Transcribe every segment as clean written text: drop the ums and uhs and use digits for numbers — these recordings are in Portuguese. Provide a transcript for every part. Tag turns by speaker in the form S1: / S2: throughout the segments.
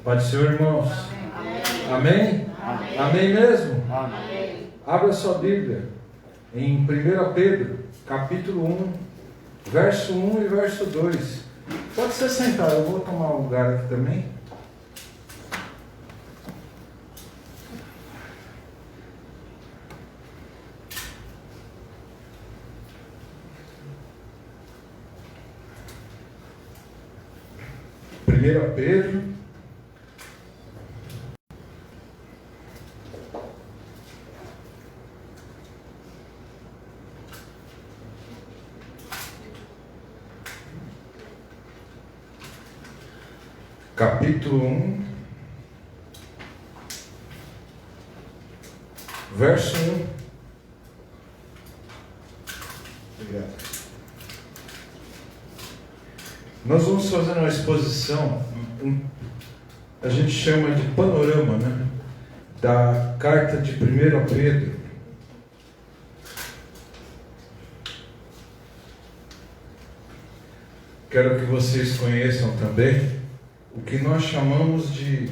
S1: Pode ser, irmãos? Amém? Amém? Amém, Amém mesmo? Amém. Abra sua Bíblia em 1 Pedro, capítulo 1, verso 1 e verso 2. Pode ser sentado, eu vou tomar um lugar aqui também. Primeira Pedro, capítulo 1, verso 1. Obrigado. Nós vamos fazer uma exposição, a gente chama de panorama, né? Da carta de 1 Pedro. Quero que vocês conheçam também o que nós chamamos de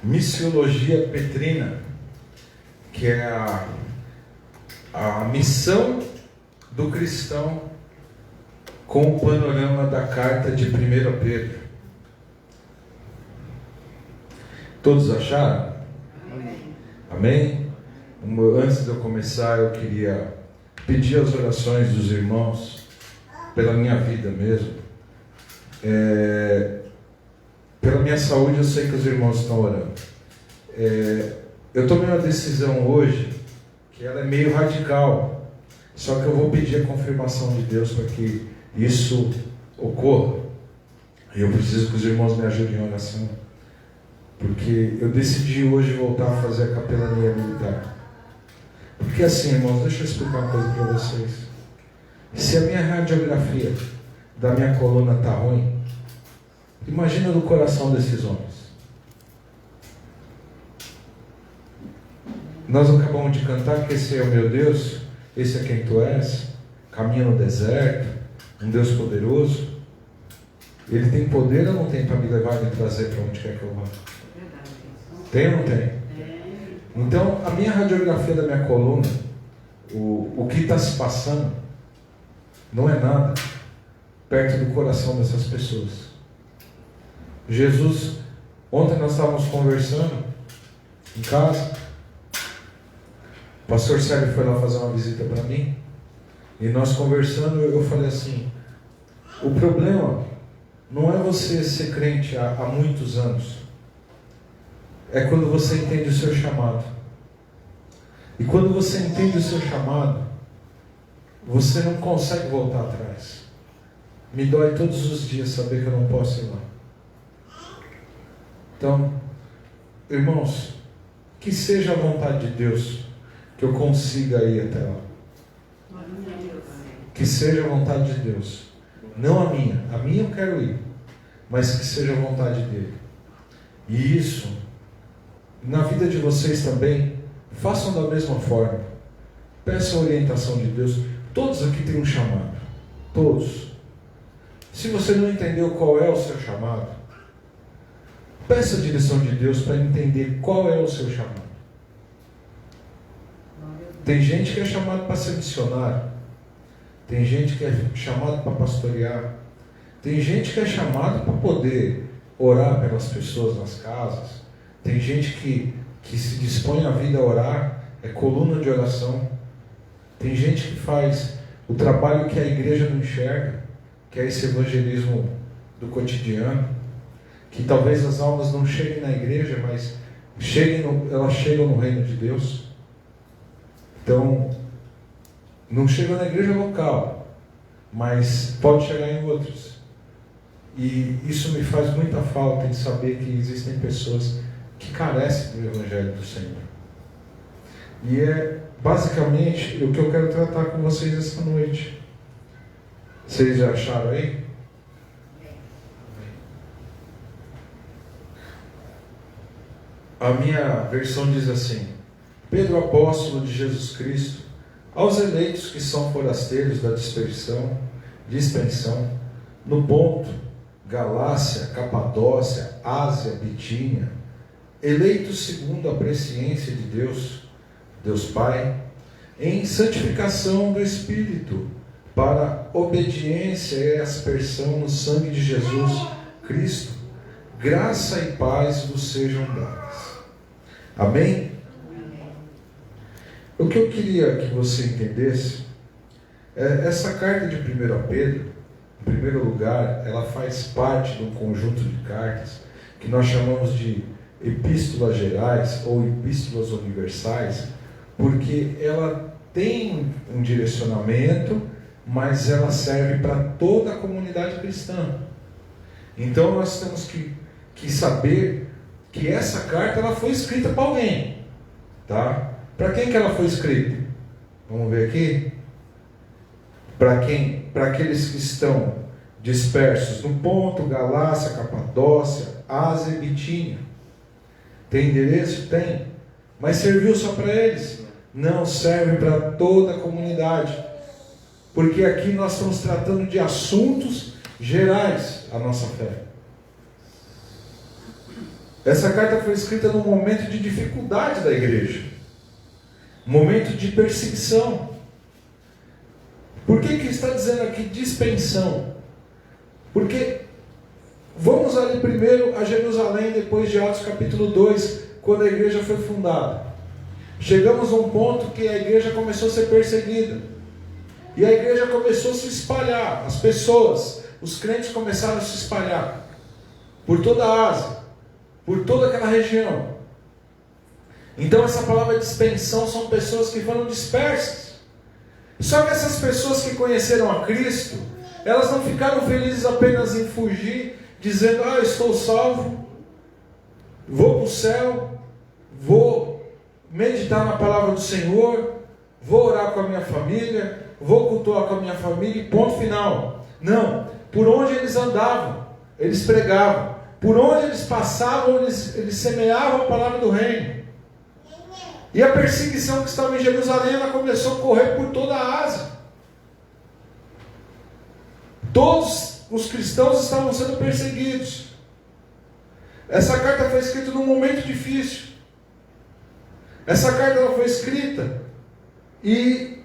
S1: missiologia petrina, que é a missão do cristão com o panorama da carta de 1 Pedro. Todos acharam? Amém? Antes de eu começar, eu queria pedir as orações dos irmãos, pela minha vida mesmo. Pela minha saúde, eu sei que os irmãos estão orando. Eu tomei uma decisão hoje, que ela é meio radical, só que eu vou pedir a confirmação de Deus para que isso ocorra. E eu preciso que os irmãos me ajudem em oração, porque eu decidi hoje voltar a fazer a capelania militar. Porque assim, irmãos, deixa eu explicar uma coisa para vocês. Se a minha radiografia da minha coluna está ruim, imagina no coração desses homens. Nós acabamos de cantar que esse é o meu Deus, esse é quem tu és, caminha no deserto, um Deus poderoso. Ele tem poder ou não tem para me levar e me trazer para onde quer que eu vá? Tem ou não tem? Então, a minha radiografia da minha coluna, o que está se passando, não é nada perto do coração dessas pessoas. Jesus, ontem nós estávamos conversando em casa, o pastor Sérgio foi lá fazer uma visita para mim, e nós conversando, eu falei assim, o problema não é você ser crente há muitos anos, é quando você entende o seu chamado. E quando você entende o seu chamado, você não consegue voltar atrás. Me dói todos os dias saber que eu não posso ir lá. Então, irmãos, que seja a vontade de Deus que eu consiga ir até lá. Que seja a vontade de Deus, não a minha eu quero ir, mas que seja a vontade dele. E isso, na vida de vocês também, façam da mesma forma. Peçam a orientação de Deus. Todos aqui têm um chamado, todos. Se você não entendeu qual é o seu chamado, peça a direção de Deus para entender qual é o seu chamado. Tem gente que é chamado para ser missionário, tem gente que é chamado para pastorear, tem gente que é chamado para poder orar pelas pessoas nas casas, tem gente que se dispõe a vida a orar, é coluna de oração, tem gente que faz o trabalho que a igreja não enxerga, que é esse evangelismo do cotidiano, que talvez as almas não cheguem na igreja, mas elas chegam no reino de Deus. Então, não chega na igreja local, mas pode chegar em outros. E isso me faz muita falta em saber que existem pessoas que carecem do Evangelho do Senhor. E é basicamente o que eu quero tratar com vocês essa noite. Vocês já acharam aí? A minha versão diz assim: Pedro, apóstolo de Jesus Cristo, aos eleitos que são forasteiros da dispersão, no Ponto, Galácia, Capadócia, Ásia, Bitínia, eleitos segundo a presciência de Deus, Deus Pai, em santificação do Espírito, para obediência e aspersão no sangue de Jesus Cristo, graça e paz vos sejam dadas. Amém? O que eu queria que você entendesse é essa carta de 1 Pedro, em primeiro lugar, ela faz parte de um conjunto de cartas que nós chamamos de epístolas gerais ou epístolas universais, porque ela tem um direcionamento, mas ela serve para toda a comunidade cristã. Então nós temos que saber que essa carta ela foi escrita para alguém, tá? Para quem que ela foi escrita? Vamos ver aqui. Para quem? Para aqueles que estão dispersos no Ponto, Galácia, Capadócia, Ásia e Bitínia. Tem endereço? Tem. Mas serviu só para eles? Não, serve para toda a comunidade. Porque aqui nós estamos tratando de assuntos gerais à nossa fé. Essa carta foi escrita num momento de dificuldade da igreja. Momento de perseguição. Por que está dizendo aqui dispensão? Porque vamos ali primeiro a Jerusalém, depois de Atos capítulo 2, quando a igreja foi fundada. Chegamos a um ponto que a igreja começou a ser perseguida. E a igreja começou a se espalhar. As pessoas, os crentes começaram a se espalhar por toda a Ásia, por toda aquela região. Então essa palavra dispensão são pessoas que foram dispersas. Só que essas pessoas que conheceram a Cristo, elas não ficaram felizes apenas em fugir, dizendo, eu estou salvo, vou para o céu, vou meditar na palavra do Senhor, vou orar com a minha família, vou cultuar com a minha família e ponto final. Não, por onde eles andavam, eles pregavam, por onde eles passavam, eles semeavam a palavra do reino. E a perseguição que estava em Jerusalém, ela começou a correr por toda a Ásia. Todos os cristãos estavam sendo perseguidos. Essa carta foi escrita num momento difícil. Essa carta ela foi escrita e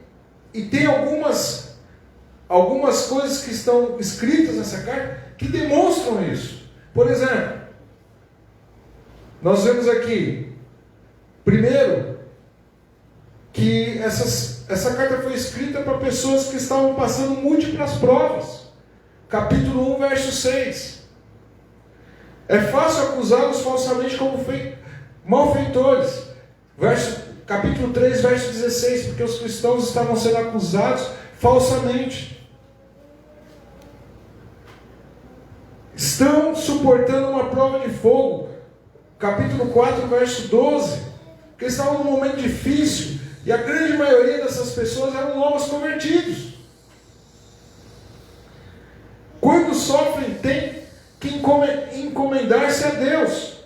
S1: tem algumas coisas que estão escritas nessa carta que demonstram isso. Por exemplo, nós vemos aqui, primeiro, que essa carta foi escrita para pessoas que estavam passando múltiplas provas. Capítulo 1, verso 6. É fácil acusá-los falsamente como malfeitores. Capítulo 3, verso 16, porque os cristãos estavam sendo acusados falsamente. Estão suportando uma prova de fogo. Capítulo 4, verso 12, porque estavam num momento difícil, e a grande maioria dessas pessoas eram novos convertidos. Quando sofrem, tem que encomendar-se a Deus.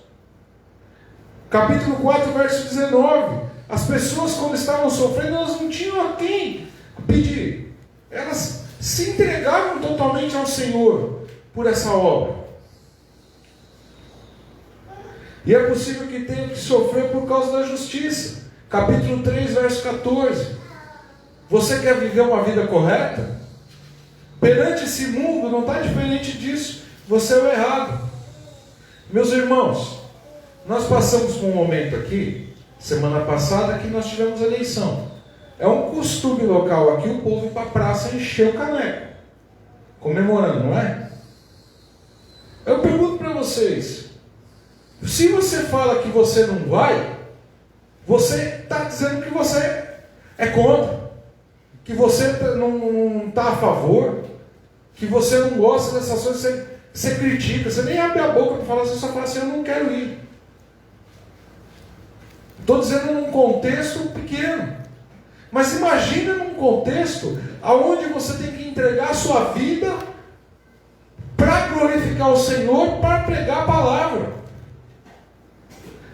S1: Capítulo 4, verso 19. As pessoas, quando estavam sofrendo, elas não tinham a quem pedir. Elas se entregavam totalmente ao Senhor por essa obra. E é possível que tenham que sofrer por causa da justiça. Capítulo 3, verso 14. Você quer viver uma vida correta? Perante esse mundo não está diferente disso. Você é o errado. Meus irmãos, nós passamos por um momento aqui, semana passada, que nós tivemos eleição. É um costume local aqui o povo ir para a praça encher o caneco, comemorando, não é? Eu pergunto para vocês, se você fala que você não vai, você está dizendo que você é contra, que você não está a favor, que você não gosta dessas coisas, você critica, você nem abre a boca para falar, você só fala assim, eu não quero ir. Estou dizendo num contexto pequeno, mas imagina num contexto onde você tem que entregar a sua vida para glorificar o Senhor, para pregar a palavra.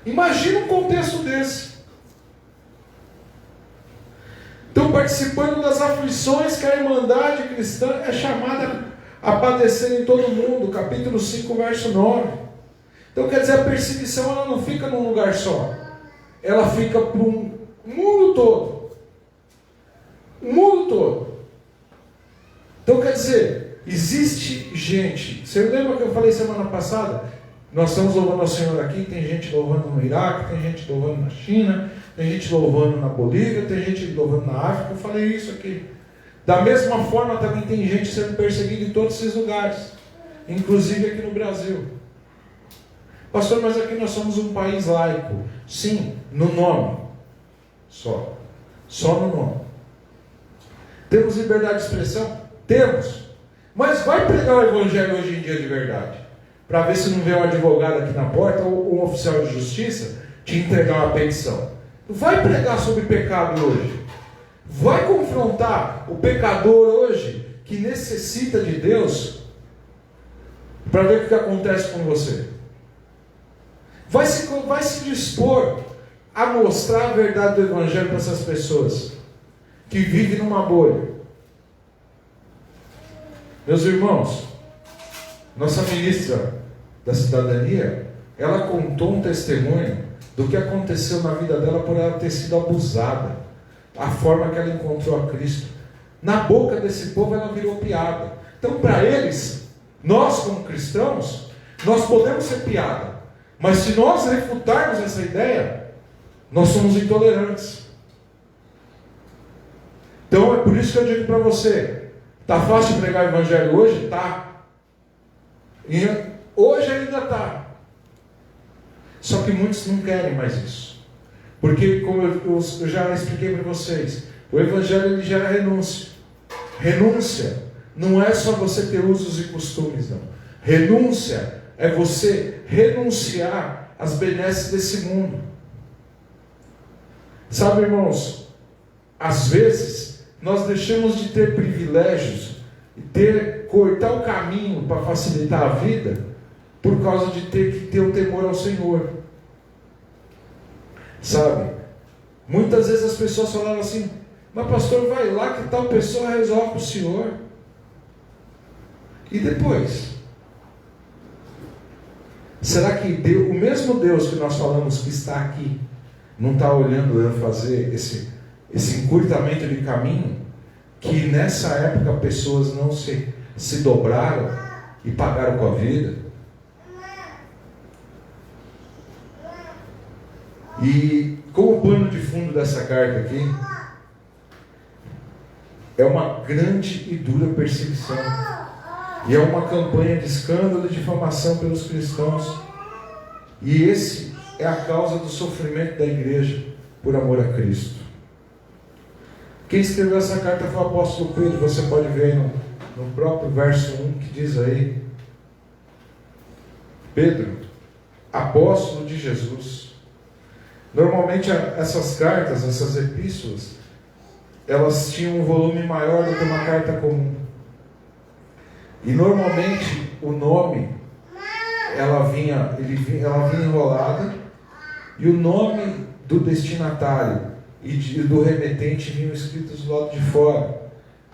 S1: Imagina um contexto desse. Então, participando das aflições que a Irmandade Cristã é chamada a padecer em todo mundo, capítulo 5, verso 9. Então quer dizer, a perseguição ela não fica num lugar só, ela fica para o mundo todo. O mundo todo. Então quer dizer, existe gente, você lembra que eu falei semana passada? Nós estamos louvando ao Senhor aqui, tem gente louvando no Iraque, tem gente louvando na China, tem gente louvando na Bolívia, tem gente louvando na África, eu falei isso aqui. Da mesma forma também tem gente sendo perseguida em todos esses lugares, inclusive aqui no Brasil. Pastor, mas aqui nós somos um país laico. Sim, no nome. Só no nome. Temos liberdade de expressão? Temos. Mas vai pregar o Evangelho hoje em dia de verdade, para ver se não vem um advogado aqui na porta ou um oficial de justiça te entregar uma petição. Vai pregar sobre pecado hoje. Vai confrontar o pecador hoje que necessita de Deus para ver o que acontece com você. Vai se dispor a mostrar a verdade do Evangelho para essas pessoas que vivem numa bolha. Meus irmãos, nossa ministra da cidadania, ela contou um testemunho do que aconteceu na vida dela por ela ter sido abusada, a forma que ela encontrou a Cristo. Na boca desse povo ela virou piada. Então para eles, nós como cristãos, nós podemos ser piada, mas se nós refutarmos essa ideia, nós somos intolerantes. Então é por isso que eu digo para você, está fácil pregar o Evangelho hoje? Tá. E hoje ainda está. Só que muitos não querem mais isso. Porque, como eu já expliquei para vocês, o Evangelho ele gera renúncia. Renúncia não é só você ter usos e costumes, não. Renúncia é você renunciar às benesses desse mundo. Sabe, irmãos, às vezes nós deixamos de ter privilégios e cortar o caminho para facilitar a vida por causa de ter que ter o temor ao Senhor. Sabe? Muitas vezes as pessoas falaram assim, mas pastor, vai lá que tal pessoa resolve para o senhor. E depois? Será que Deus, o mesmo Deus que nós falamos que está aqui, não está olhando eu fazer esse encurtamento de caminho? Que nessa época pessoas não se dobraram e pagaram com a vida? E como pano de fundo dessa carta aqui, é uma grande e dura perseguição. E é uma campanha de escândalo e difamação pelos cristãos. E esse é a causa do sofrimento da igreja por amor a Cristo. Quem escreveu essa carta foi o apóstolo Pedro. Você pode ver aí no próprio verso 1 que diz aí: Pedro, apóstolo de Jesus. Normalmente essas cartas, essas epístolas, elas tinham um volume maior do que uma carta comum. E normalmente o nome, ela vinha enrolada, e o nome do destinatário e do remetente vinham escritos do lado de fora.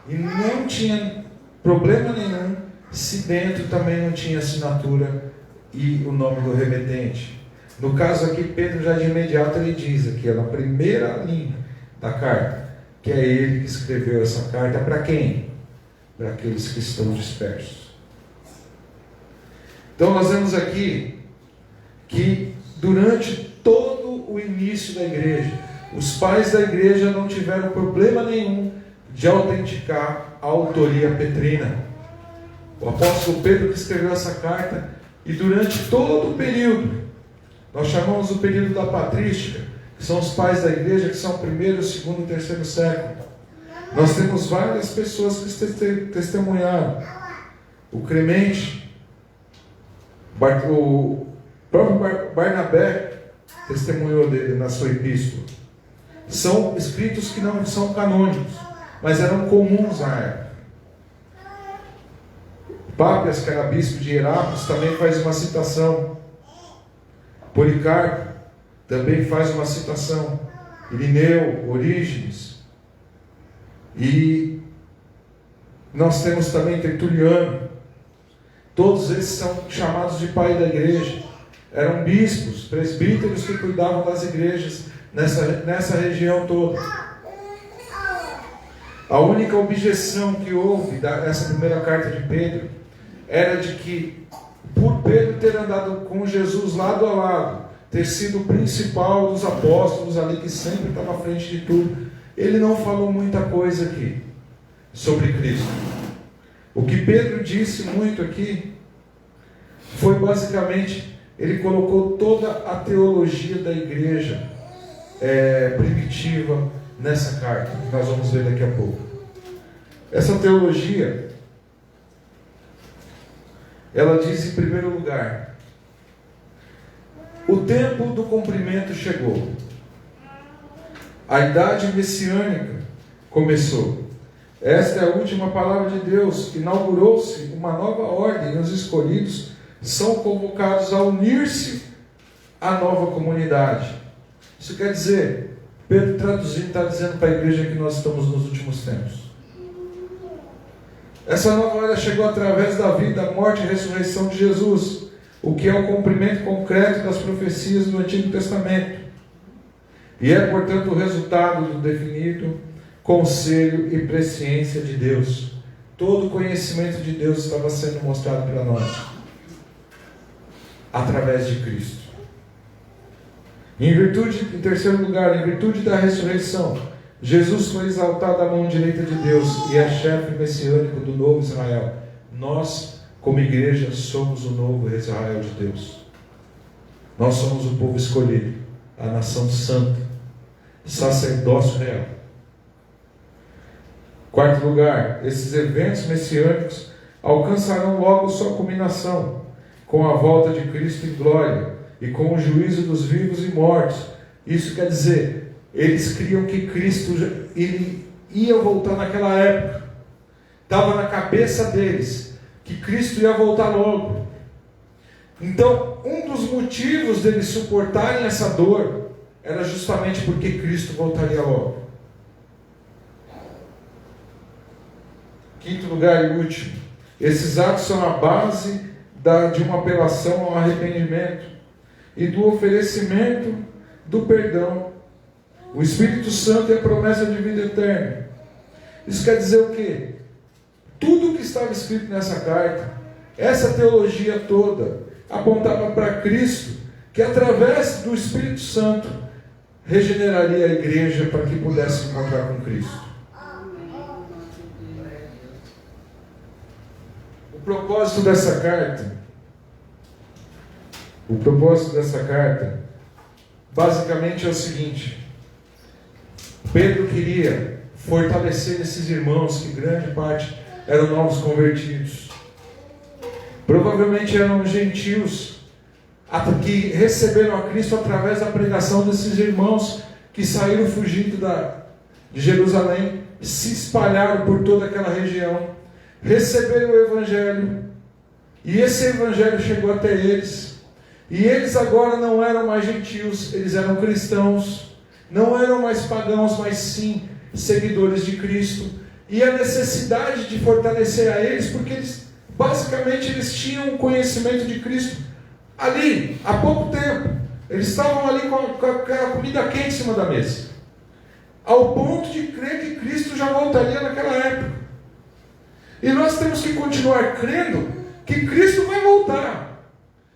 S1: E não tinha problema nenhum se dentro também não tinha assinatura e o nome do remetente. No caso aqui, Pedro já de imediato ele diz aqui, na primeira linha da carta, que é ele que escreveu essa carta para quem? Para aqueles que estão dispersos. Então nós vemos aqui que durante todo o início da igreja, os pais da igreja não tiveram problema nenhum de autenticar a autoria petrina. O apóstolo Pedro que escreveu essa carta, e durante todo o período, nós chamamos o período da patrística, que são os pais da igreja, que são o primeiro, o segundo e o terceiro século. Nós temos várias pessoas que testemunharam. O Clemente, o próprio Barnabé testemunhou dele na sua epístola. São escritos que não são canônicos, mas eram comuns à época. Pápias, que era bispo de Herápolis, também faz uma citação. Policarpo também faz uma citação. Irineu, Orígenes. E nós temos também Tertuliano, Todos esses são chamados de pai da igreja. Eram bispos, presbíteros que cuidavam das igrejas nessa região toda. A única objeção que houve nessa primeira carta de Pedro era de que, por Pedro ter andado com Jesus lado a lado, ter sido o principal dos apóstolos ali, que sempre estava à frente de tudo, ele não falou muita coisa aqui sobre Cristo. O que Pedro disse muito aqui foi basicamente, ele colocou toda a teologia da igreja primitiva nessa carta, que nós vamos ver daqui a pouco. Essa teologia, ela diz em primeiro lugar: o tempo do cumprimento chegou, a idade messiânica começou. Esta é a última palavra de Deus. Inaugurou-se uma nova ordem, e os escolhidos são convocados a unir-se à nova comunidade. Isso quer dizer, Pedro traduzindo está dizendo para a igreja que nós estamos nos últimos tempos. Essa nova era chegou através da vida, morte e ressurreição de Jesus, o que é o cumprimento concreto das profecias do Antigo Testamento. E é, portanto, o resultado do definido conselho e presciência de Deus. Todo o conhecimento de Deus estava sendo mostrado para nós, através de Cristo. Em terceiro lugar, em virtude da ressurreição, Jesus foi exaltado à mão direita de Deus e é chefe messiânico do novo Israel. Nós, como igreja, somos o novo Israel de Deus. Nós somos o povo escolhido, a nação santa, sacerdócio real. Quarto lugar, esses eventos messiânicos alcançarão logo sua culminação, com a volta de Cristo em glória e com o juízo dos vivos e mortos. Isso quer dizer, eles criam que Cristo ele ia voltar naquela época. Estava na cabeça deles que Cristo ia voltar logo. Então, um dos motivos deles suportarem essa dor era justamente porque Cristo voltaria logo. Quinto lugar e último, esses atos são a base de uma apelação ao arrependimento e do oferecimento do perdão. O Espírito Santo é a promessa de vida eterna. Isso quer dizer o quê? Tudo o que estava escrito nessa carta, essa teologia toda, apontava para Cristo, que através do Espírito Santo regeneraria a igreja para que pudesse encontrar com Cristo. O propósito dessa carta, basicamente é o seguinte: Pedro queria fortalecer esses irmãos, que grande parte eram novos convertidos. Provavelmente eram gentios, que receberam a Cristo através da pregação desses irmãos, que saíram fugindo de Jerusalém, se espalharam por toda aquela região, receberam o Evangelho, e esse Evangelho chegou até eles, e eles agora não eram mais gentios, eles eram cristãos, não eram mais pagãos, mas sim seguidores de Cristo, e a necessidade de fortalecer a eles, porque basicamente eles tinham um conhecimento de Cristo ali, há pouco tempo, eles estavam ali com a comida quente em cima da mesa, ao ponto de crer que Cristo já voltaria naquela época. E nós temos que continuar crendo que Cristo vai voltar,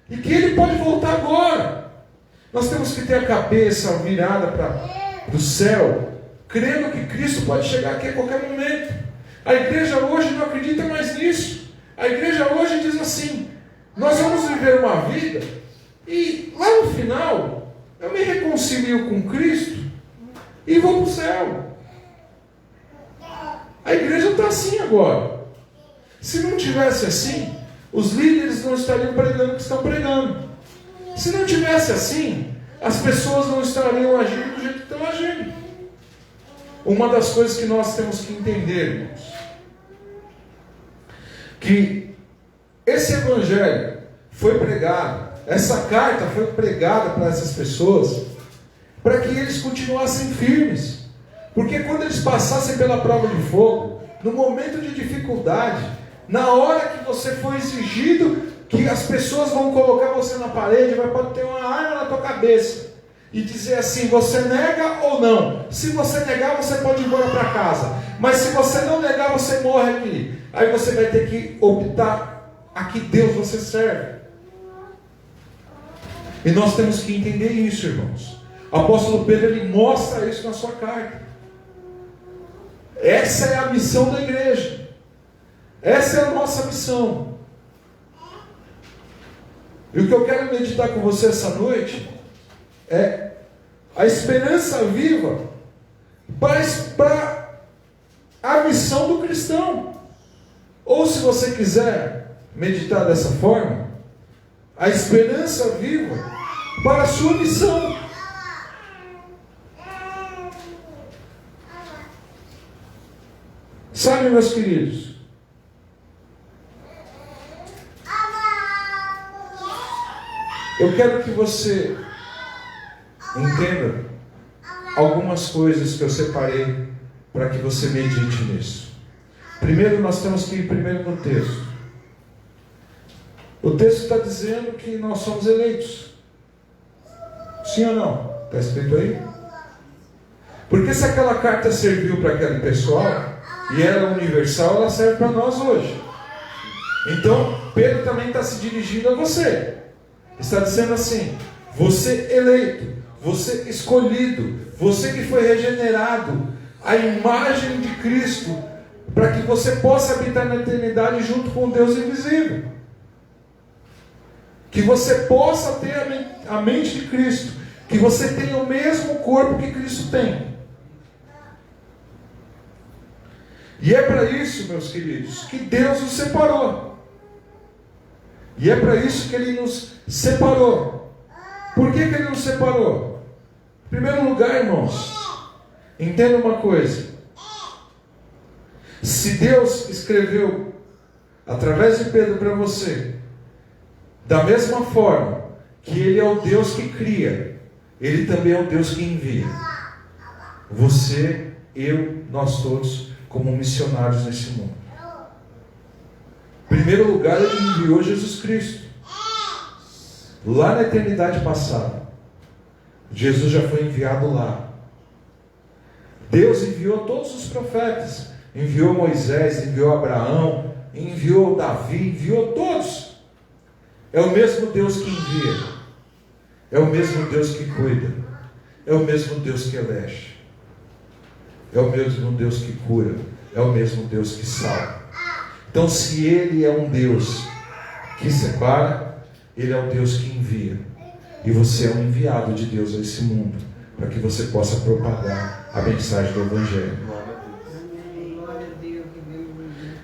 S1: e que Ele pode voltar agora. Nós temos que ter a cabeça virada para o céu, crendo que Cristo pode chegar aqui a qualquer momento. A igreja hoje não acredita mais nisso. A igreja hoje diz assim: nós vamos viver uma vida, e lá no final, eu me reconcilio com Cristo, e vou para o céu. A igreja está assim agora. Se não tivesse assim, os líderes não estariam pregando o que estão pregando. Se não tivesse assim, as pessoas não estariam agindo do jeito que estão agindo. Uma das coisas que nós temos que entender, irmãos, que esse Evangelho foi pregado, essa carta foi pregada para essas pessoas, para que eles continuassem firmes. Porque quando eles passassem pela prova de fogo, no momento de dificuldade, Na hora que você for exigido, que as pessoas vão colocar você na parede, pode ter uma arma na tua cabeça e dizer assim: você nega ou não? Se você negar, você pode ir embora para casa, mas se você não negar, você morre aqui. Aí você vai ter que optar a que Deus você serve. E nós temos que entender isso, irmãos. O apóstolo Pedro, ele mostra isso na sua carta. Essa é a missão da igreja. Essa é a nossa missão. E o que eu quero meditar com você essa noite é a esperança viva para a missão do cristão. Ou, se você quiser meditar dessa forma, a esperança viva para a sua missão. Sabe, meus queridos, eu quero que você entenda algumas coisas que eu separei para que você medite nisso. Primeiro, nós temos que ir primeiro no texto. O texto está dizendo que nós somos eleitos. Sim ou não? Está escrito aí? Porque se aquela carta serviu para aquele pessoal e era universal, ela serve para nós hoje. Então, Pedro também está se dirigindo a você. Está dizendo assim: você eleito, você escolhido, você que foi regenerado, a imagem de Cristo, para que você possa habitar na eternidade junto com Deus invisível. Que você possa ter a mente de Cristo, que você tenha o mesmo corpo que Cristo tem. E é para isso, meus queridos, que Deus nos separou. E é para isso que Ele nos separou. Por que Ele nos separou? Em primeiro lugar, irmãos, entenda uma coisa. Se Deus escreveu através de Pedro para você, da mesma forma que Ele é o Deus que cria, Ele também é o Deus que envia. Você, eu, nós todos, como missionários nesse mundo. Em primeiro lugar, Ele enviou Jesus Cristo. Lá na eternidade passada, Jesus já foi enviado lá. Deus enviou todos os profetas. Enviou Moisés, enviou Abraão, enviou Davi, enviou todos. É o mesmo Deus que envia. É o mesmo Deus que cuida. É o mesmo Deus que elege. É o mesmo Deus que cura. É o mesmo Deus que salva. Então, se Ele é um Deus que separa, Ele é o Deus que envia. E você é um enviado de Deus a esse mundo, para que você possa propagar a mensagem do Evangelho.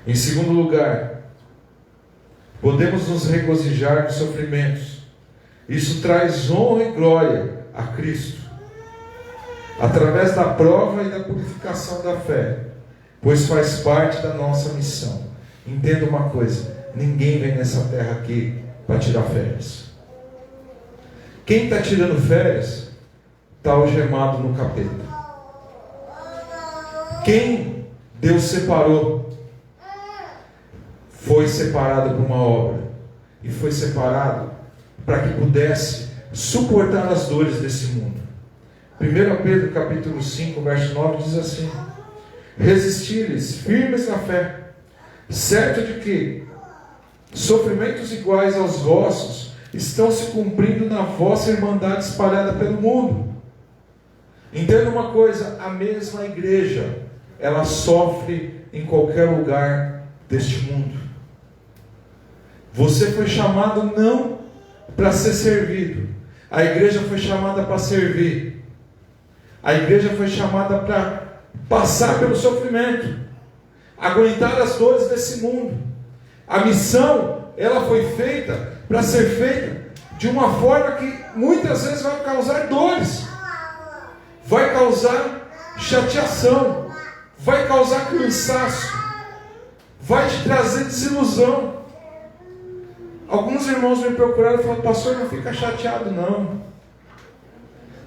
S1: Em segundo lugar, podemos nos regozijar nos sofrimentos. Isso traz honra e glória a Cristo, através da prova e da purificação da fé, pois faz parte da nossa missão. Entenda uma coisa: ninguém vem nessa terra aqui para tirar férias. Quem está tirando férias está algemado no capeta. Quem Deus separou foi separado para uma obra, e foi separado para que pudesse suportar as dores desse mundo. 1 Pedro capítulo 5, verso 9 diz assim: resisti-lhes firmes na fé, certo de que sofrimentos iguais aos vossos estão se cumprindo na vossa irmandade espalhada pelo mundo. Entenda uma coisa: a mesma igreja, ela sofre em qualquer lugar deste mundo. Você foi chamado não para ser servido. A igreja foi chamada para servir. A igreja foi chamada para passar pelo sofrimento, aguentar as dores desse mundo. A missão, ela foi feita para ser feita de uma forma que muitas vezes vai causar dores, vai causar chateação, vai causar cansaço, vai te trazer desilusão. Alguns irmãos me procuraram e falaram: pastor, não fica chateado não.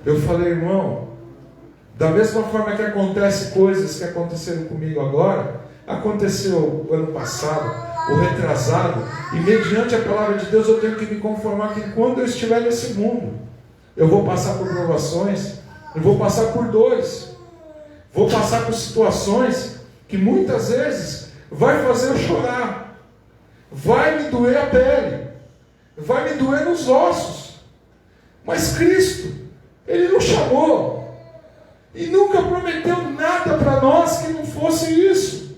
S1: Eu falei: irmão, da mesma forma que acontecem coisas que aconteceram comigo agora, aconteceu ano passado, ou retrasado, e mediante a palavra de Deus eu tenho que me conformar que quando eu estiver nesse mundo, eu vou passar por provações, eu vou passar por dores, vou passar por situações que muitas vezes vai fazer eu chorar, vai me doer a pele, vai me doer nos ossos, mas Cristo, Ele nos chamou, e nunca prometeu nada para nós que não fosse isso.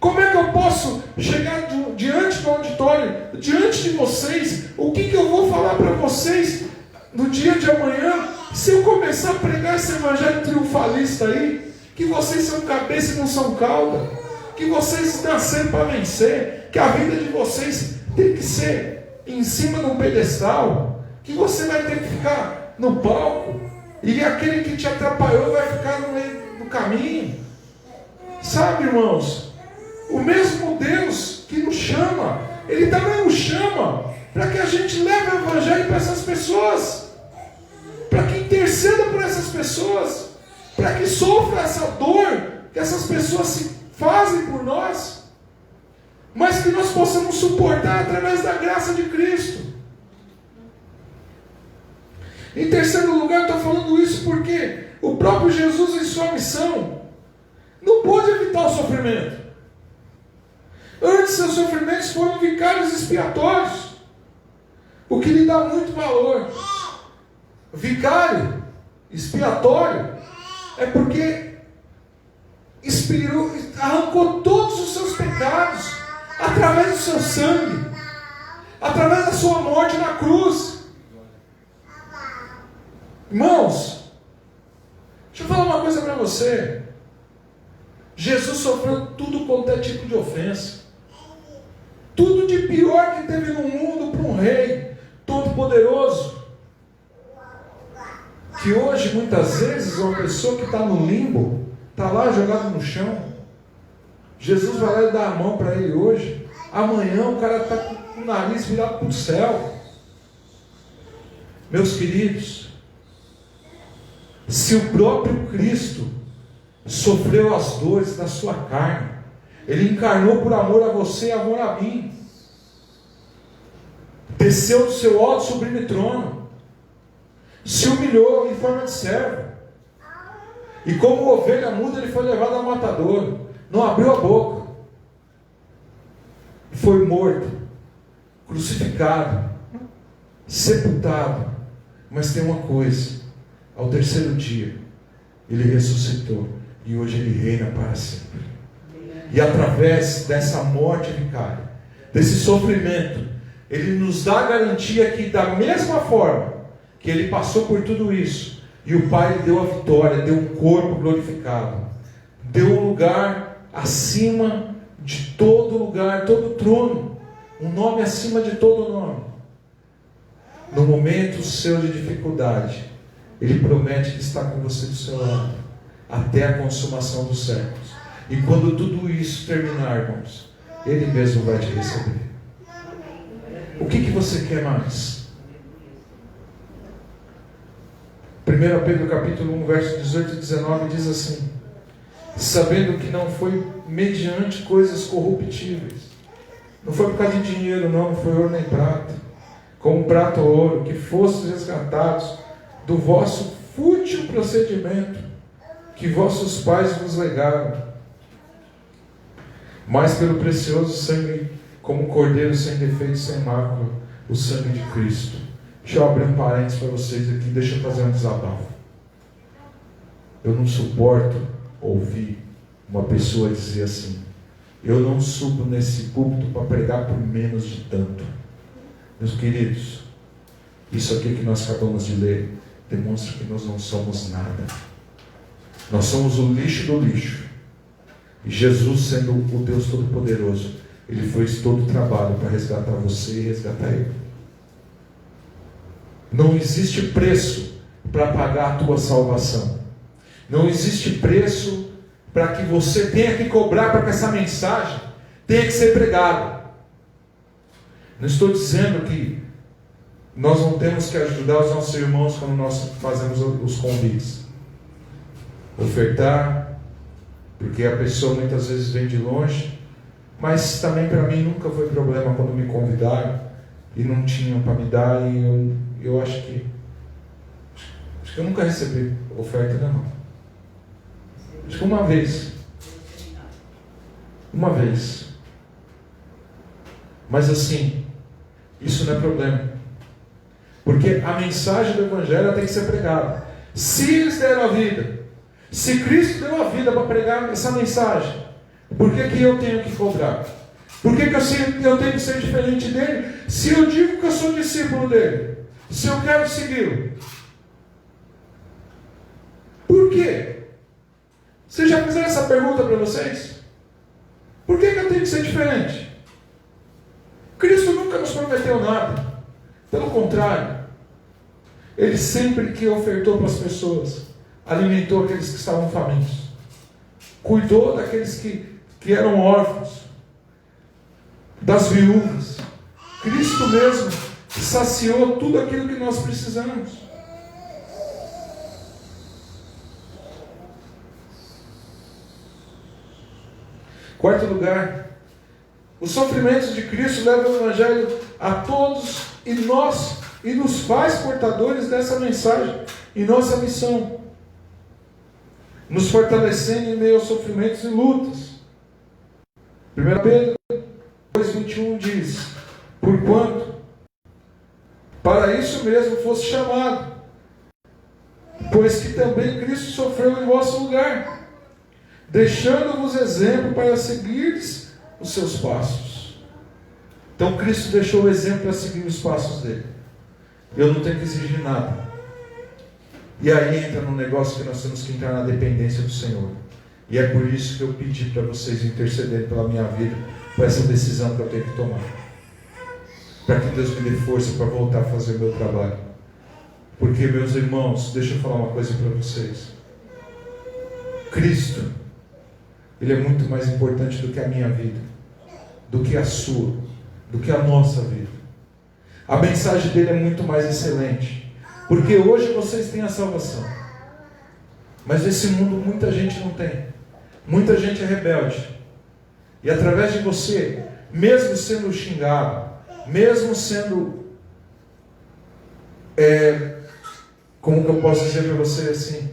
S1: Como é que eu posso chegar diante do auditório, diante de vocês, o que eu vou falar para vocês no dia de amanhã, se eu começar a pregar esse evangelho triunfalista aí, que vocês são cabeça e não são cauda, que vocês nasceram para vencer, que a vida de vocês tem que ser em cima de um pedestal, que você vai ter que ficar no palco, e aquele que te atrapalhou vai ficar no meio do caminho. Sabe, irmãos, o mesmo Deus que nos chama, Ele também nos chama para que a gente leve o evangelho para essas pessoas, para que interceda por essas pessoas, para que sofra essa dor que essas pessoas se fazem por nós, mas que nós possamos suportar através da graça de Cristo. Em terceiro lugar, eu estou falando isso porque o próprio Jesus, em sua missão, não pôde evitar o sofrimento. Antes, seus sofrimentos foram vicários expiatórios, o que lhe dá muito valor. Vicário expiatório é porque arrancou todos os seus pecados através do seu sangue, através da sua morte na cruz. Irmãos, deixa eu falar uma coisa para você. Jesus sofreu tudo quanto é tipo de ofensa, tudo de pior que teve no mundo para um rei todo-poderoso, que hoje muitas vezes uma pessoa que está no limbo, está lá jogado no chão, Jesus vai lá e dá a mão para ele hoje, amanhã o cara está com o nariz virado para o céu. Meus queridos, se o próprio Cristo sofreu as dores da sua carne, Ele encarnou por amor a você e amor a mim, desceu do seu alto e sublime trono, se humilhou em forma de servo, e como ovelha muda Ele foi levado ao matador, não abriu a boca, foi morto, crucificado, sepultado. Mas tem uma coisa: ao terceiro dia Ele ressuscitou, e hoje Ele reina para sempre. E através dessa morte vicária, desse sofrimento, Ele nos dá a garantia que, da mesma forma que Ele passou por tudo isso, e o Pai lhe deu a vitória, deu um corpo glorificado, deu um lugar acima de todo lugar, todo trono, um nome acima de todo nome. No momento seu de dificuldade, Ele promete que está com você do seu lado, até a consumação dos séculos. E quando tudo isso terminar, irmãos, Ele mesmo vai te receber. O que você quer mais? 1 Pedro capítulo 1, verso 18 e 19 diz assim: sabendo que não foi mediante coisas corruptíveis, não foi por causa de dinheiro, não foi ouro nem prata, como prata ou ouro, que fostes resgatados do vosso fútil procedimento que vossos pais vos legaram, mas pelo precioso sangue, como cordeiro sem defeito, sem mácula, o sangue de Cristo. Deixa eu abrir um parênteses para vocês aqui, deixa eu fazer um desabafo. Eu não suporto ouvir uma pessoa dizer assim: eu não subo nesse púlpito para pregar por menos de tanto. Meus queridos, isso aqui que nós acabamos de ler demonstra que nós não somos nada. Nós somos o lixo do lixo. E Jesus, sendo o Deus Todo-Poderoso, Ele fez todo o trabalho para resgatar você e resgatar eu. Não existe preço para pagar a tua salvação. Não existe preço para que você tenha que cobrar para que essa mensagem tenha que ser pregada. Não estou dizendo que nós não temos que ajudar os nossos irmãos quando nós fazemos os convites. Ofertar, porque a pessoa muitas vezes vem de longe, Mas também para mim nunca foi problema quando me convidaram e não tinham para me dar, e eu acho que eu nunca recebi oferta, não. Acho que uma vez. Mas assim, isso não é problema. Porque a mensagem do Evangelho tem que ser pregada. Se eles deram a vida, se Cristo deu a vida para pregar essa mensagem, por que eu tenho que cobrar? Por que eu tenho que ser diferente dele? Se eu digo que eu sou discípulo dele, se eu quero segui-lo, por quê? Vocês já fizeram essa pergunta para vocês? Por que eu tenho que ser diferente? Cristo nunca nos prometeu nada. Pelo contrário, Ele sempre que ofertou para as pessoas, alimentou aqueles que estavam famintos, cuidou daqueles que eram órfãos, das viúvas. Cristo mesmo saciou tudo aquilo que nós precisamos. Quarto lugar, os sofrimentos de Cristo levam o Evangelho a todos e nos faz portadores dessa mensagem em nossa missão, nos fortalecendo em meio aos sofrimentos e lutas. 1 Pedro 2,21 diz: porquanto para isso mesmo fosse chamado, pois que também Cristo sofreu em vosso lugar, deixando-vos exemplo para seguires os seus passos. Então Cristo deixou o exemplo para seguir os passos dele. Eu não tenho que exigir nada. E aí entra no negócio que nós temos que entrar na dependência do Senhor. E é por isso que eu pedi para vocês intercederem pela minha vida, por essa decisão que eu tenho que tomar, para que Deus me dê força para voltar a fazer o meu trabalho. Porque, meus irmãos, deixa eu falar uma coisa para vocês. Cristo, Ele é muito mais importante do que a minha vida, do que a sua, do que a nossa vida. A mensagem dele é muito mais excelente, porque hoje vocês têm a salvação, mas nesse mundo muita gente não tem, muita gente é rebelde, e através de você, mesmo sendo xingado, mesmo sendo, como que eu posso dizer para você assim,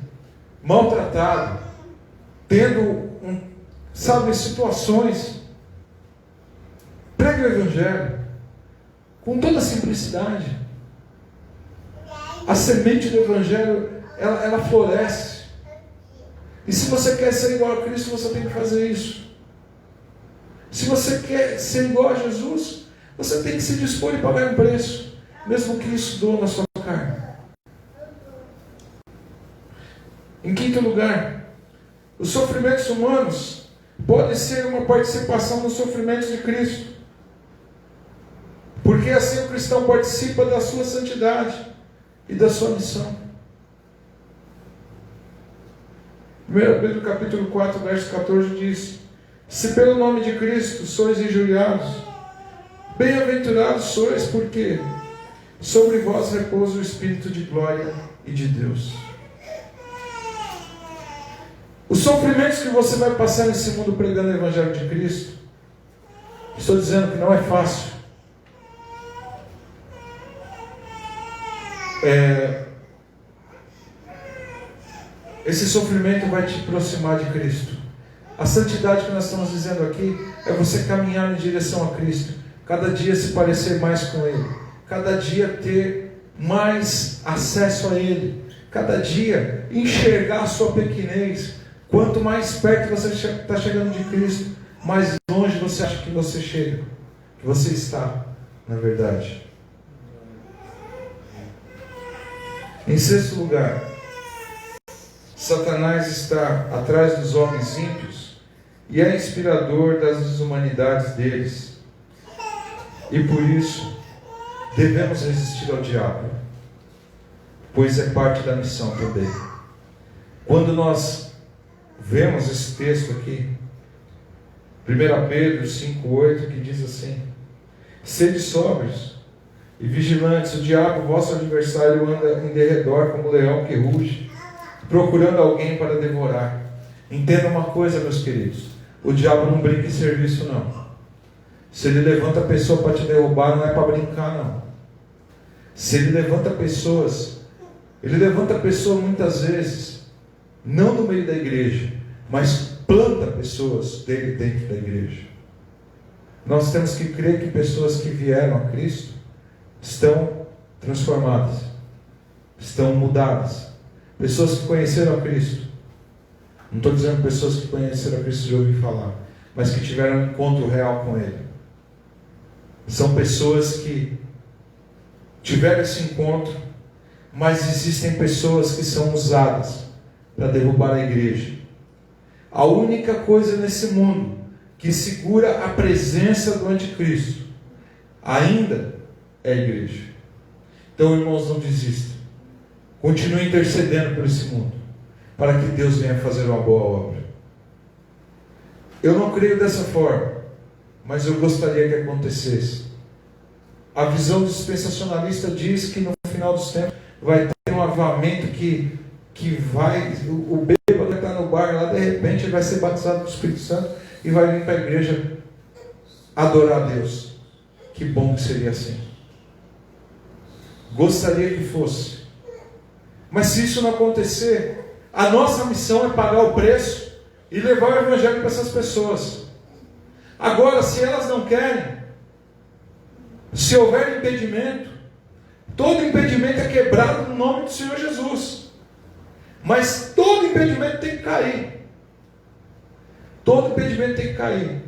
S1: maltratado, tendo situações, pregue o Evangelho com toda a simplicidade. A semente do Evangelho ela floresce, e se você quer ser igual a Cristo, você tem que fazer isso. Se você quer ser igual a Jesus, você tem que se dispor e pagar um preço, mesmo que isso doa na sua carne. Em quinto lugar, os sofrimentos humanos podem ser uma participação nos sofrimentos de Cristo, porque assim o cristão participa da sua santidade e da sua missão. 1 Pedro capítulo 4, verso 14 diz: se pelo nome de Cristo sois injuriados, bem-aventurados sois, porque sobre vós repousa o Espírito de glória e de Deus. Os sofrimentos que você vai passar nesse mundo pregando o Evangelho de Cristo, estou dizendo que não é fácil. Esse sofrimento vai te aproximar de Cristo. A santidade que nós estamos dizendo aqui é você caminhar em direção a Cristo, cada dia se parecer mais com Ele, cada dia ter mais acesso a Ele, cada dia enxergar a sua pequenez. Quanto mais perto você está chegando de Cristo, mais longe você acha que você chega, que você está, na verdade. Em sexto lugar, Satanás está atrás dos homens ímpios e é inspirador das desumanidades deles. E por isso, devemos resistir ao diabo, pois é parte da missão também. Quando nós vemos esse texto aqui, 1 Pedro 5,8, que diz assim: sede sóbrios e vigilantes, o diabo, vosso adversário, anda em derredor como leão que ruge, procurando alguém para devorar. Entenda uma coisa, meus queridos: o diabo não brinca em serviço, não. Se Ele levanta a pessoa para te derrubar, não é para brincar, não. Se Ele levanta pessoas, Ele levanta pessoas muitas vezes, não no meio da igreja, mas planta pessoas dele dentro da igreja. Nós temos que crer que pessoas que vieram a Cristo estão transformadas, estão mudadas. Pessoas que conheceram a Cristo. Não estou dizendo pessoas que conheceram a Cristo de ouvir falar, mas que tiveram um encontro real com Ele. São pessoas que tiveram esse encontro, mas existem pessoas que são usadas para derrubar a igreja. A única coisa nesse mundo que segura a presença do anticristo ainda é a igreja. Então, irmãos, não desistam. Continue intercedendo por esse mundo, para que Deus venha fazer uma boa obra. Eu não creio dessa forma, mas eu gostaria que acontecesse. A visão dispensacionalista diz que no final dos tempos vai ter um avivamento que vai, o bêbado vai estar no bar lá, de repente ele vai ser batizado com o Espírito Santo e vai vir para a igreja adorar a Deus. Que bom que seria assim. Gostaria que fosse. Mas se isso não acontecer, a nossa missão é pagar o preço e levar o evangelho para essas pessoas. Agora, se elas não querem, se houver impedimento, todo impedimento é quebrado no nome do Senhor Jesus. Mas todo impedimento tem que cair. Todo impedimento tem que cair.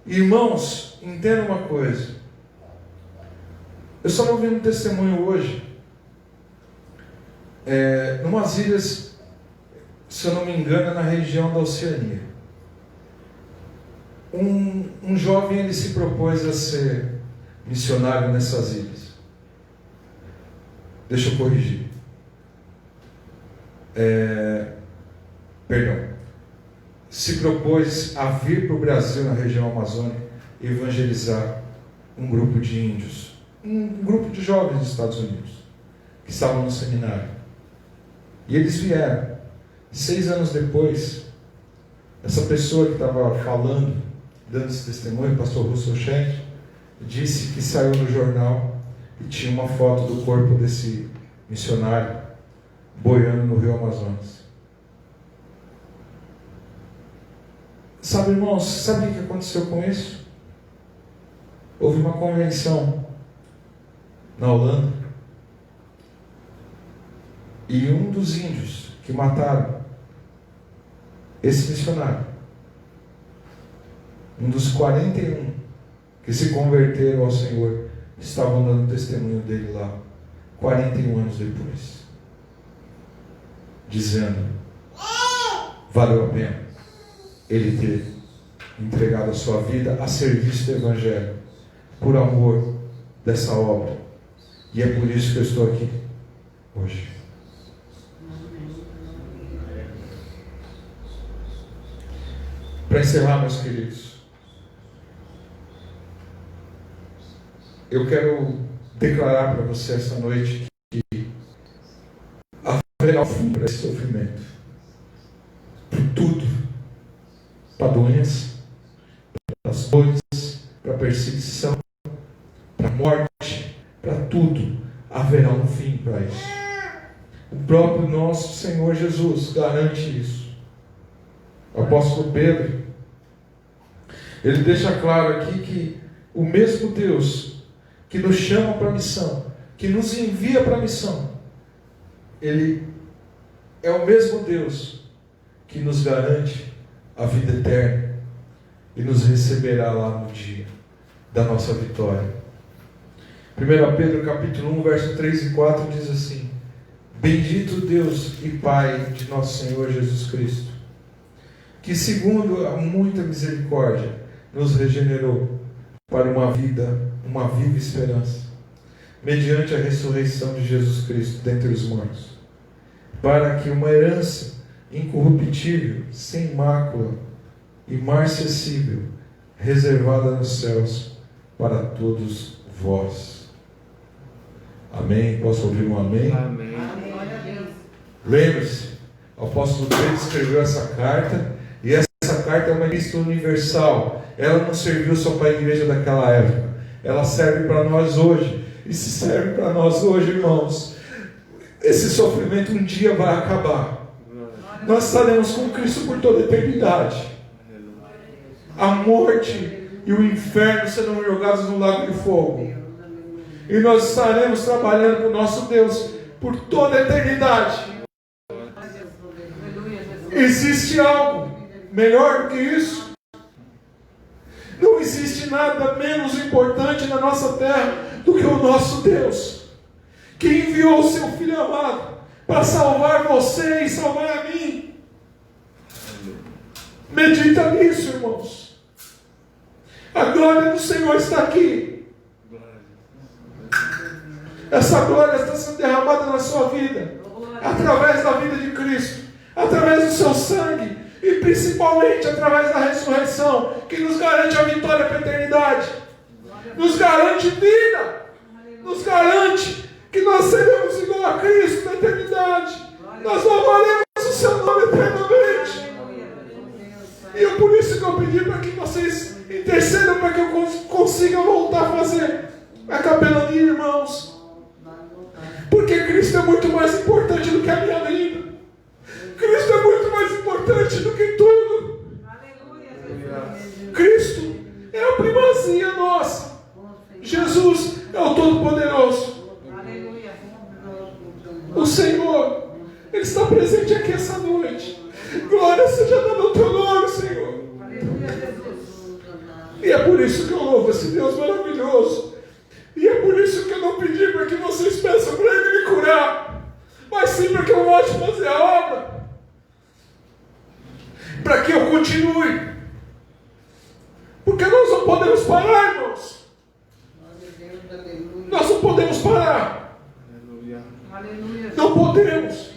S1: Irmãos, entendam uma coisa. Eu só ouvi um testemunho hoje. Numas ilhas, se eu não me engano, é na região da Oceania. Um jovem, ele se propôs a ser missionário nessas ilhas. Deixa eu corrigir. Se propôs a vir para o Brasil, na região amazônica, e evangelizar um grupo de índios, um grupo de jovens dos Estados Unidos, que estavam no seminário. E eles vieram. 6 anos depois, essa pessoa que estava falando, dando esse testemunho, o pastor Russell Shedd, disse que saiu no jornal e tinha uma foto do corpo desse missionário boiando no rio Amazonas. Sabe, irmãos, sabe o que aconteceu com isso? Houve uma convenção na Holanda e um dos índios que mataram esse missionário, um dos 41 que se converteram ao Senhor, estavam dando testemunho dele lá 41 anos depois, dizendo: valeu a pena ele ter entregado a sua vida a serviço do Evangelho, por amor dessa obra. E é por isso que eu estou aqui hoje. Para encerrar, meus queridos, eu quero declarar para você essa noite que haverá fim para esse sofrimento, por tudo, para doença, para as dores, para perseguição, para morte, para tudo, haverá um fim para isso. O próprio nosso Senhor Jesus garante isso. O apóstolo Pedro, ele deixa claro aqui que o mesmo Deus que nos chama para a missão, que nos envia para a missão, Ele é o mesmo Deus que nos garante a vida eterna e nos receberá lá no dia da nossa vitória. 1 Pedro capítulo 1, verso 3 e 4 diz assim: bendito Deus e Pai de nosso Senhor Jesus Cristo, que segundo a muita misericórdia nos regenerou para uma viva esperança, mediante a ressurreição de Jesus Cristo dentre os mortos, para que uma herança incorruptível, sem mácula, imarcessível, reservada nos céus para todos vós. Amém? Posso ouvir um amém?
S2: Amém.
S1: Lembre-se, o apóstolo Pedro escreveu essa carta, e essa carta é uma lista universal. ela não serviu só para a igreja daquela época, ela serve para nós hoje. E se serve para nós hoje, irmãos, esse sofrimento um dia vai acabar. Nós estaremos com Cristo por toda a eternidade. A morte e o inferno serão jogados no lago de fogo. E nós estaremos trabalhando com o nosso Deus por toda a eternidade. Existe algo melhor do que isso? Não existe nada menos importante na nossa terra do que o nosso Deus, que enviou o seu Filho amado para salvar você e salvar a mim. Medita nisso, irmãos. A glória do Senhor está aqui. Essa glória está sendo derramada na sua vida, através da vida de Cristo, através do seu sangue, e principalmente através da ressurreição, que nos garante a vitória para a eternidade, nos garante vida, nos garante que nós seremos igual a Cristo na eternidade. Nós louvaremos o seu nome eternamente. E é por isso que eu pedi para que vocês intercedam para que eu consiga voltar a fazer a capelania, irmãos. Porque Cristo é muito mais importante do que a minha vida. Cristo é muito mais importante do que tudo. Cristo é a primazia nossa. Jesus é o Todo-Poderoso. O Senhor, Ele está presente aqui essa noite. Glória seja dada ao teu nome, Senhor. E é por isso que eu louvo esse Deus maravilhoso. E é por isso que eu não pedi para que vocês peçam para Ele me curar, mas sim para que eu volte a fazer a obra, para que eu continue. Porque nós não podemos parar, irmãos. Nós não podemos parar. Não podemos.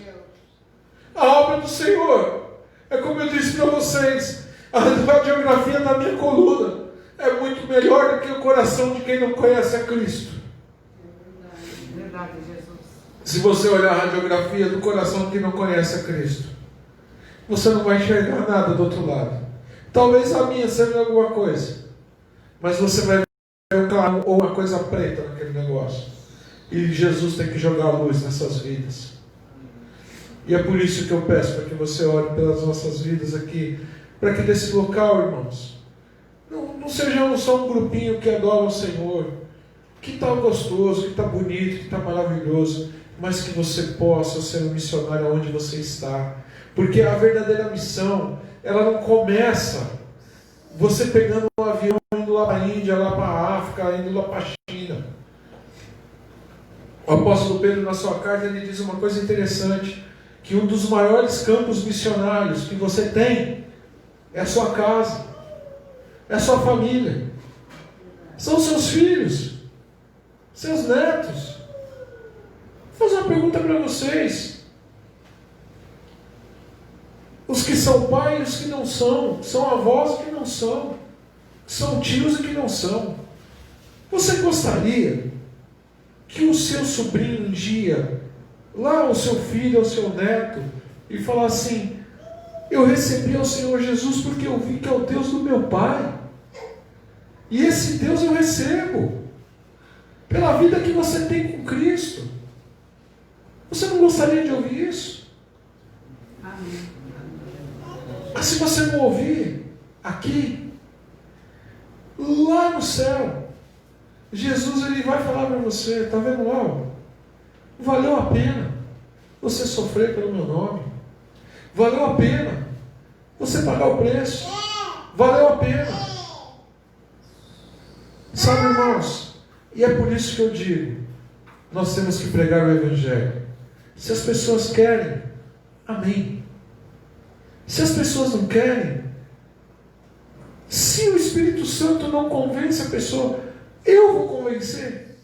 S1: A obra do Senhor é como eu disse para vocês, a radiografia da minha coluna é muito melhor do que o coração de quem não conhece a Cristo.
S2: Verdade, Jesus.
S1: Se você olhar a radiografia do coração de quem não conhece a Cristo, você não vai enxergar nada do outro lado. Talvez a minha seja alguma coisa, mas você vai ver um claro ou uma coisa preta naquele negócio. E Jesus tem que jogar a luz nessas vidas. E é por isso que eu peço para que você ore pelas nossas vidas aqui, para que desse local, irmãos, não sejamos só um grupinho que adora o Senhor, que está gostoso, que está bonito, que está maravilhoso, mas que você possa ser um missionário onde você está. Porque a verdadeira missão, ela não começa você pegando um avião, indo lá para a Índia, lá para a África, indo lá para a China. O apóstolo Pedro, na sua carta, ele diz uma coisa interessante, que um dos maiores campos missionários que você tem é a sua casa, é a sua família, são seus filhos, seus netos. Vou fazer uma pergunta para vocês. Os que são pais e os que não são avós e que não são tios e que não são. Você gostaria que o seu sobrinho um dia, lá o seu filho, o seu neto, e falar assim: eu recebi ao Senhor Jesus porque eu vi que é o Deus do meu pai, e esse Deus eu recebo pela vida que você tem com Cristo? Você não gostaria de ouvir isso?
S2: Amém.
S1: Mas se você não ouvir aqui, lá no céu, Jesus ele vai falar para você: está vendo lá? Valeu a pena você sofrer pelo meu nome. Valeu a pena você pagar o preço. Valeu a pena. Sabe, irmãos, e é por isso que eu digo, nós temos que pregar o Evangelho. Se as pessoas querem, amém. Se as pessoas não querem, se o Espírito Santo não convence a pessoa, eu vou convencer.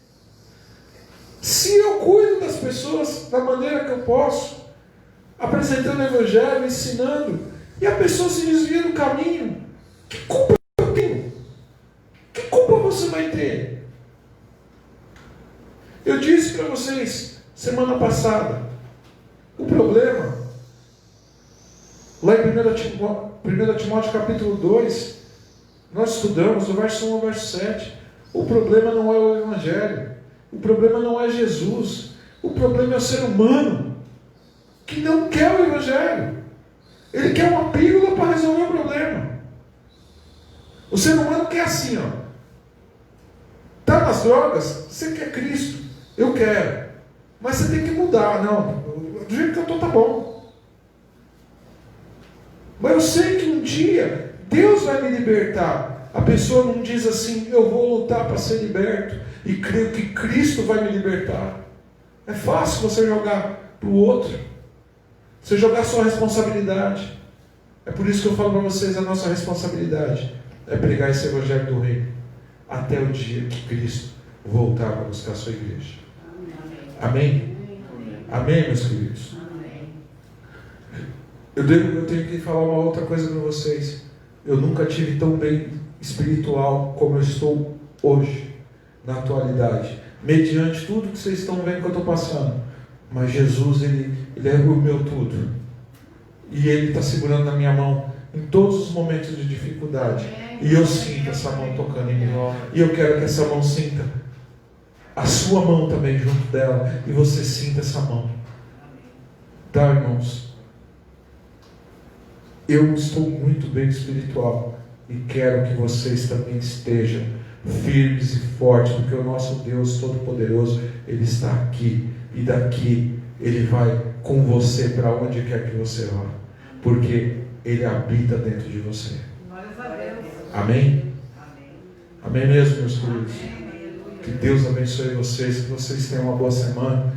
S1: Se eu cuido das pessoas da maneira que eu posso, apresentando o Evangelho, ensinando, e a pessoa se desvia do caminho, que culpa eu tenho? Que culpa você vai ter? Eu disse para vocês semana passada, o problema, lá em 1 Timóteo capítulo 2, Nós estudamos do verso 1 ao verso 7. O problema não é o Evangelho. O problema não é Jesus. O problema é o ser humano que não quer o Evangelho. Ele quer uma pílula para resolver o problema. O ser humano quer assim, ó. Tá nas drogas, você quer Cristo. Eu quero. Mas você tem que mudar. Não, do jeito que eu estou tá bom. Mas eu sei que um dia Deus vai me libertar. A pessoa não diz assim, eu vou lutar para ser liberto e creio que Cristo vai me libertar. É fácil você jogar para o outro. Você jogar sua responsabilidade. É por isso que eu falo para vocês, a nossa responsabilidade é pregar esse Evangelho do Reino até o dia que Cristo voltar para buscar a sua igreja. Amém? Amém, meus queridos? Eu tenho que falar uma outra coisa para vocês. Eu nunca tive tão bem espiritual como eu estou hoje, na atualidade, mediante tudo que vocês estão vendo que eu estou passando. Mas Jesus, Ele é o meu tudo. E Ele está segurando na minha mão em todos os momentos de dificuldade. E eu sinto essa mão tocando em mim. E eu quero que essa mão sinta a sua mão também junto dela. E você sinta essa mão. Tá, irmãos? Eu estou muito bem espiritual. E quero que vocês também estejam firmes e fortes. Porque o nosso Deus Todo-Poderoso, Ele está aqui. E daqui Ele vai com você para onde quer que você vá. Porque Ele habita dentro de você.
S2: Glórias a Deus.
S1: Amém?
S2: Amém.
S1: Amém mesmo, meus queridos?
S2: Amém.
S1: Que Deus abençoe vocês. Que vocês tenham uma boa semana.